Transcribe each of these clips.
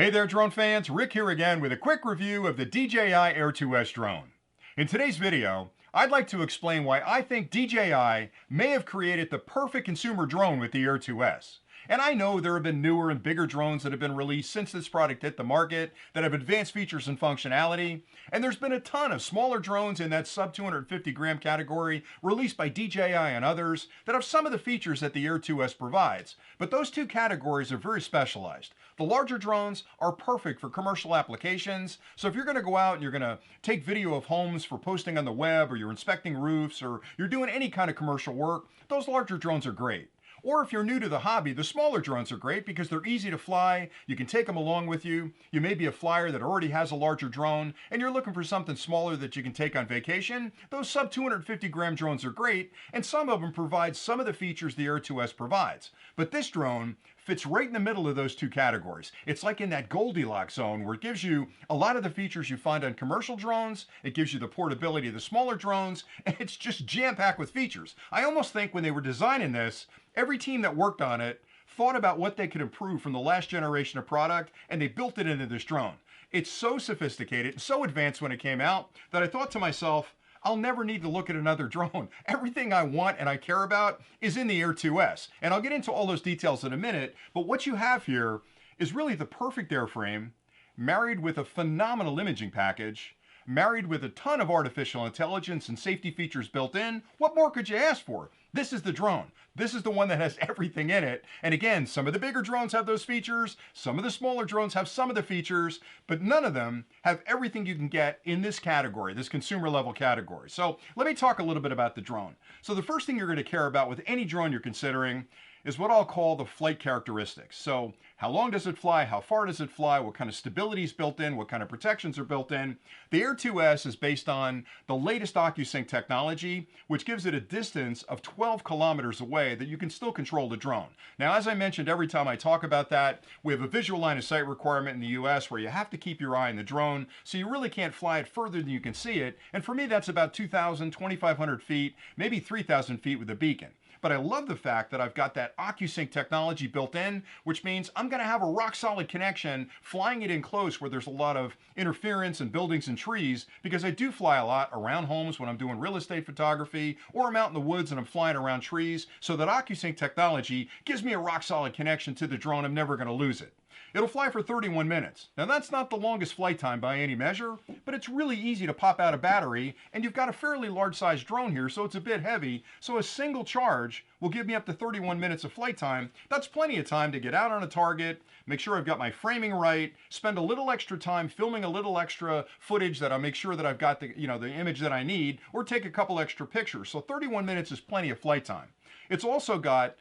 Hey there drone fans, Rick here again with a quick review of the DJI Air 2S drone. In today's video, I'd like to explain why I think DJI may have created the perfect consumer drone with the Air 2S. And I know there have been newer and bigger drones that have been released since this product hit the market that have advanced features and functionality. And there's been a ton of smaller drones in that sub 250 gram category released by DJI and others that have some of the features that the Air 2S provides. But those two categories are very specialized. The larger drones are perfect for commercial applications. So if you're going to go out and you're going to take video of homes for posting on the web, or you're inspecting roofs, or you're doing any kind of commercial work, those larger drones are great. Or if you're new to the hobby, the smaller drones are great because they're easy to fly. You can take them along with you. You may be a flyer that already has a larger drone and you're looking for something smaller that you can take on vacation. Those sub 250 gram drones are great, and some of them provide some of the features the Air 2S provides. But this drone fits right in the middle of those two categories. It's like in that Goldilocks zone where it gives you a lot of the features you find on commercial drones. It gives you the portability of the smaller drones, and it's just jam-packed with features. I almost think when they were designing this, every team that worked on it thought about what they could improve from the last generation of product, and they built it into this drone. It's so sophisticated and so advanced when it came out that I thought to myself, I'll never need to look at another drone. Everything I want and I care about is in the Air 2S. And I'll get into all those details in a minute, but what you have here is really the perfect airframe, married with a phenomenal imaging package, married with a ton of artificial intelligence and safety features built in. What more could you ask for? This is the drone. This is the one that has everything in it. And again, some of the bigger drones have those features, some of the smaller drones have some of the features, but none of them have everything you can get in this category, this consumer level category. So let me talk a little bit about the drone. So the first thing you're going to care about with any drone you're considering is what I'll call the flight characteristics. So how long does it fly? How far does it fly? What kind of stability is built in? What kind of protections are built in? The Air 2S is based on the latest OcuSync technology, which gives it a distance of 12 kilometers away that you can still control the drone. Now, as I mentioned, every time I talk about that, we have a visual line of sight requirement in the US where you have to keep your eye on the drone, so you really can't fly it further than you can see it. And for me, that's about 2,000, 2,500 feet, maybe 3,000 feet with a beacon. But I love the fact that I've got that OcuSync technology built in, which means I'm going to have a rock solid connection flying it in close where there's a lot of interference and buildings and trees, because I do fly a lot around homes when I'm doing real estate photography, or I'm out in the woods and I'm flying around trees. So that OcuSync technology gives me a rock solid connection to the drone. I'm never going to lose it. It'll fly for 31 minutes. Now that's not the longest flight time by any measure, but it's really easy to pop out a battery, and you've got a fairly large sized drone here, so it's a bit heavy. So a single charge will give me up to 31 minutes of flight time. That's plenty of time to get out on a target, make sure I've got my framing right, spend a little extra time filming a little extra footage that I'll make sure that I've got the image that I need, or take a couple extra pictures. So 31 minutes is plenty of flight time. It's also got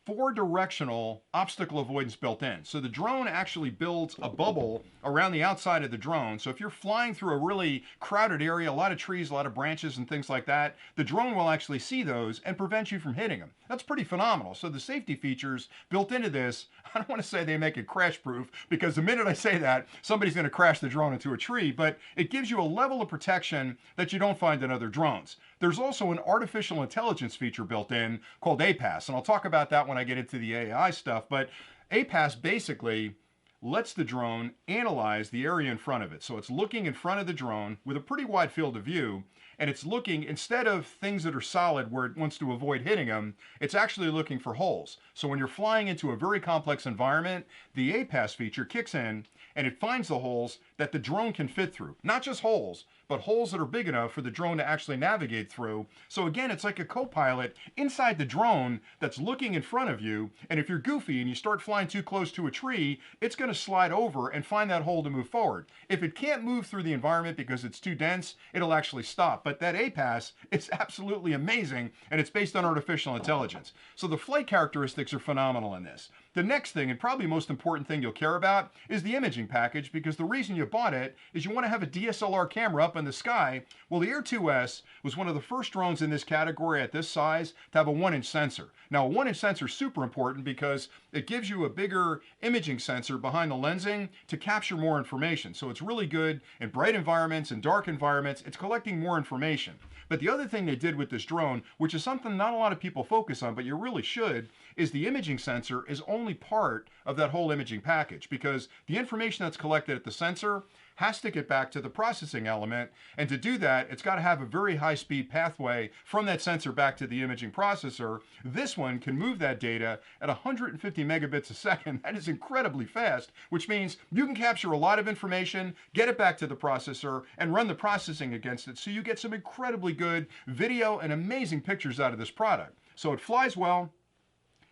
4-directional obstacle avoidance built in. So the drone actually builds a bubble around the outside of the drone. So if you're flying through a really crowded area, a lot of trees, a lot of branches and things like that, the drone will actually see those and prevent you from hitting them. That's pretty phenomenal. So the safety features built into this, I don't want to say they make it crash proof, because the minute I say that, somebody's going to crash the drone into a tree, but it gives you a level of protection that you don't find in other drones. There's also an artificial intelligence feature built in called APAS, and I'll talk about that when I get into the AI stuff, but APAS basically lets the drone analyze the area in front of it. So it's looking in front of the drone with a pretty wide field of view, and it's looking, instead of things that are solid where it wants to avoid hitting them, it's actually looking for holes. So when you're flying into a very complex environment, the APAS feature kicks in and it finds the holes that the drone can fit through. Not just holes, but holes that are big enough for the drone to actually navigate through. So again, it's like a co-pilot inside the drone that's looking in front of you, and if you're goofy and you start flying too close to a tree, it's going to slide over and find that hole to move forward. If it can't move through the environment because it's too dense, it'll actually stop. But that APAS is absolutely amazing, and it's based on artificial intelligence. So the flight characteristics are phenomenal in this. The next thing, and probably most important thing you'll care about, is the imaging package, because the reason you bought it is you want to have a DSLR camera up in the sky. Well, the Air 2S was one of the first drones in this category at this size to have a 1-inch sensor. Now, a 1-inch sensor is super important because it gives you a bigger imaging sensor behind the lensing to capture more information. So it's really good in bright environments and dark environments. It's collecting more information. But the other thing they did with this drone, which is something not a lot of people focus on, but you really should, is the imaging sensor is only only part of that whole imaging package, because the information that's collected at the sensor has to get back to the processing element. And to do that, it's got to have a very high speed pathway from that sensor back to the imaging processor. This one can move that data at 150 megabits a second. That is incredibly fast, which means you can capture a lot of information, get it back to the processor, and run the processing against it. So you get some incredibly good video and amazing pictures out of this product. So it flies well,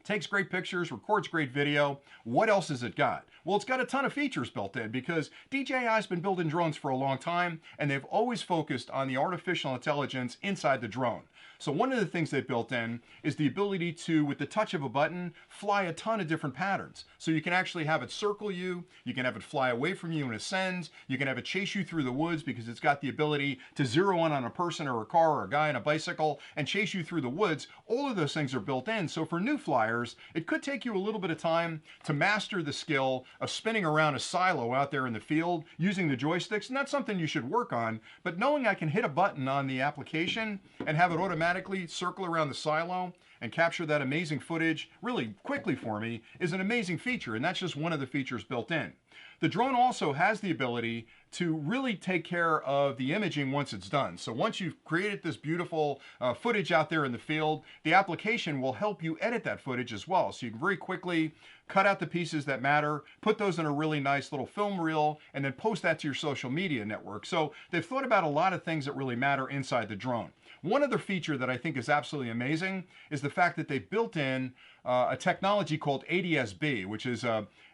takes great pictures, records great video. What else has it got? Well, it's got a ton of features built in, because DJI's been building drones for a long time, and they've always focused on the artificial intelligence inside the drone. So one of the things they've built in is the ability to, with the touch of a button, fly a ton of different patterns. So you can actually have it circle you, you can have it fly away from you and ascend, you can have it chase you through the woods, because it's got the ability to zero in on a person or a car or a guy on a bicycle and chase you through the woods. All of those things are built in. So for new flyers, it could take you a little bit of time to master the skill of spinning around a silo out there in the field using the joysticks, and that's something you should work on. But knowing I can hit a button on the application and have it automatically circle around the silo and capture that amazing footage really quickly for me is an amazing feature, and that's just one of the features built in. The drone also has the ability to really take care of the imaging once it's done. So once you've created this beautiful footage out there in the field, the application will help you edit that footage as well. So you can very quickly cut out the pieces that matter, put those in a really nice little film reel, and then post that to your social media network. So they've thought about a lot of things that really matter inside the drone. One other feature that I think is absolutely amazing is the fact that they built in a technology called ADS-B, which is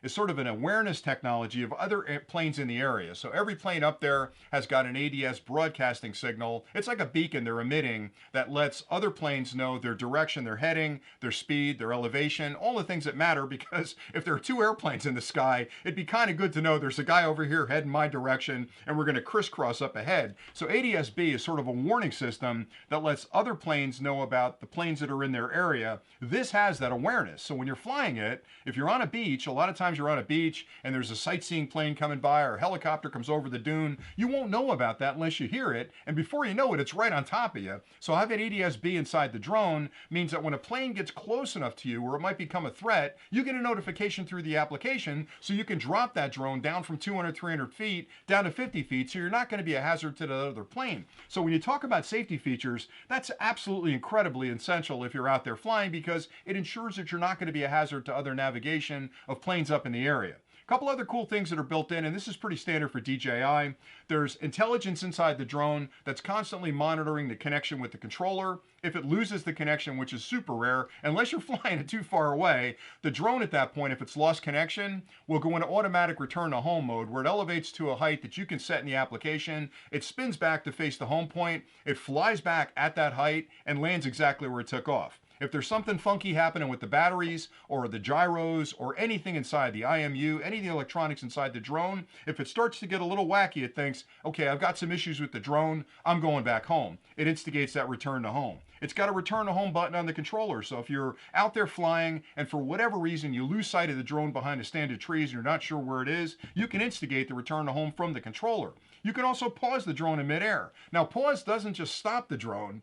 sort of an awareness technology of other planes in the area. So every plane up there has got an ADS broadcasting signal. It's like a beacon they're emitting that lets other planes know their direction, their heading, their speed, their elevation, all the things that matter, because if there are two airplanes in the sky, it'd be kind of good to know there's a guy over here heading my direction and we're going to crisscross up ahead. So ADS-B is sort of a warning system that lets other planes know about the planes that are in their area. This has that awareness. So when you're flying it, if you're on a beach, a lot of times you're on a beach and there's a sightseeing plane coming by or a helicopter comes over the dune, you won't know about that unless you hear it, and before you know it, it's right on top of you. So having ADS-B inside the drone means that when a plane gets close enough to you where it might become a threat, you get a notification through the application, so you can drop that drone down from 200, 300 feet down to 50 feet, so you're not going to be a hazard to the other plane. So when you talk about safety features, that's absolutely incredibly essential if you're out there flying, because it ensures that you're not going to be a hazard to other navigation of planes up in the area. A couple other cool things that are built in, and this is pretty standard for DJI. There's intelligence inside the drone that's constantly monitoring the connection with the controller. If it loses the connection, which is super rare, unless you're flying it too far away, the drone at that point, if it's lost connection, will go into automatic return to home mode, where it elevates to a height that you can set in the application. It spins back to face the home point. It flies back at that height and lands exactly where it took off. If there's something funky happening with the batteries or the gyros or anything inside the IMU, any of the electronics inside the drone, if it starts to get a little wacky, it thinks, okay, I've got some issues with the drone, I'm going back home. It instigates that return to home. It's got a return to home button on the controller, so if you're out there flying and for whatever reason you lose sight of the drone behind a stand of trees and you're not sure where it is, you can instigate the return to home from the controller. You can also pause the drone in midair. Now, pause doesn't just stop the drone,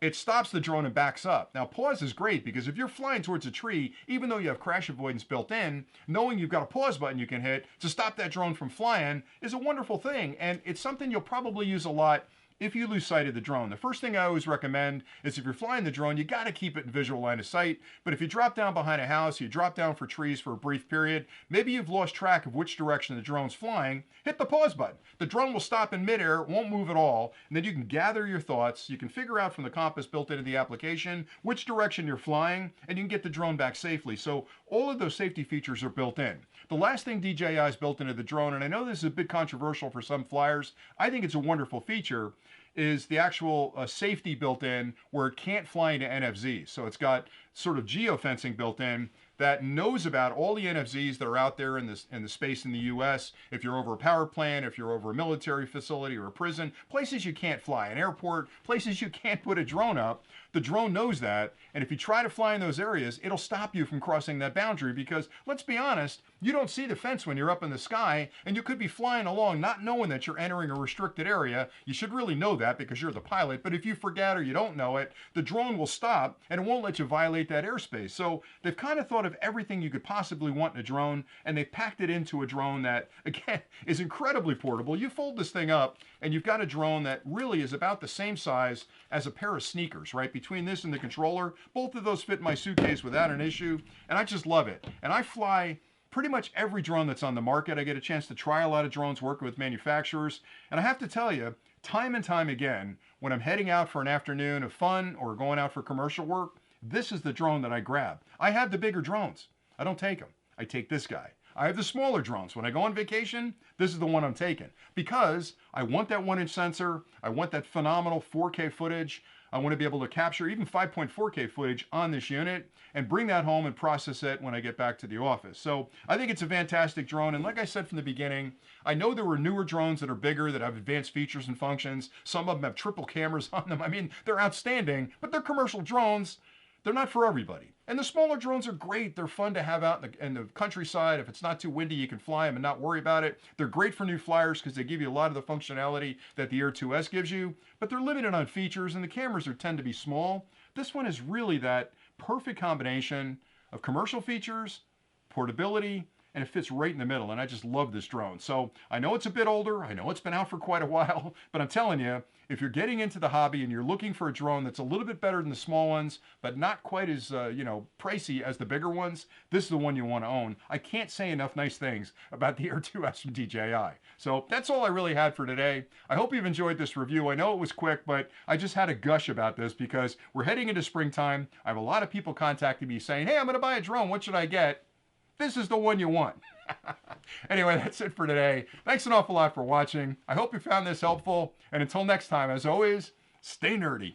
it stops the drone and backs up. Now, pause is great, because if you're flying towards a tree, even though you have crash avoidance built in, knowing you've got a pause button you can hit to stop that drone from flying is a wonderful thing, and it's something you'll probably use a lot if you lose sight of the drone. The first thing I always recommend is, if you're flying the drone, you got to keep it in visual line of sight. But if you drop down behind a house, you drop down for trees for a brief period, maybe you've lost track of which direction the drone's flying, hit the pause button. The drone will stop in midair, won't move at all, and then you can gather your thoughts. You can figure out from the compass built into the application which direction you're flying, and you can get the drone back safely. So all of those safety features are built in. The last thing DJI has built into the drone, and I know this is a bit controversial for some flyers, I think it's a wonderful feature, is the actual safety built in where it can't fly into NFZs. So it's got sort of geofencing built in that knows about all the NFZs that are out there in the space in the US. If you're over a power plant, if you're over a military facility or a prison, places you can't fly, an airport, places you can't put a drone up, the drone knows that. And if you try to fly in those areas, it'll stop you from crossing that boundary, because let's be honest, You don't see the fence when you're up in the sky, and you could be flying along not knowing that you're entering a restricted area. You should really know that because you're the pilot, but if you forget or you don't know it, the drone will stop and it won't let you violate that airspace. So they've kind of thought of everything you could possibly want in a drone, and they've packed it into a drone that, again, is incredibly portable. You fold this thing up, and you've got a drone that really is about the same size as a pair of sneakers, right? Between this and the controller, both of those fit in my suitcase without an issue, and I just love it. And I fly pretty much every drone that's on the market. I get a chance to try a lot of drones working with manufacturers, and I have to tell you, time and time again, when I'm heading out for an afternoon of fun or going out for commercial work, this is the drone that I grab. I have the bigger drones. I don't take them. I take this guy. I have the smaller drones. When I go on vacation, this is the one I'm taking because I want that 1-inch sensor. I want that phenomenal 4K footage. I want to be able to capture even 5.4K footage on this unit and bring that home and process it when I get back to the office. So I think it's a fantastic drone. And like I said from the beginning, I know there were newer drones that are bigger, that have advanced features and functions. Some of them have triple cameras on them. I mean, they're outstanding, but they're commercial drones. They're not for everybody. And the smaller drones are great. They're fun to have out in the countryside. If it's not too windy, you can fly them and not worry about it. They're great for new flyers because they give you a lot of the functionality that the Air 2S gives you, but they're limited on features and the cameras tend to be small. This one is really that perfect combination of commercial features, portability, and it fits right in the middle. And I just love this drone. So I know it's a bit older. I know it's been out for quite a while, but I'm telling you, if you're getting into the hobby and you're looking for a drone that's a little bit better than the small ones, but not quite as, pricey as the bigger ones, this is the one you want to own. I can't say enough nice things about the Air 2S from DJI. So that's all I really had for today. I hope you've enjoyed this review. I know it was quick, but I just had to gush about this because we're heading into springtime. I have a lot of people contacting me saying, hey, I'm going to buy a drone. What should I get? This is the one you want. Anyway, that's it for today. Thanks an awful lot for watching. I hope you found this helpful. And until next time, as always, stay nerdy.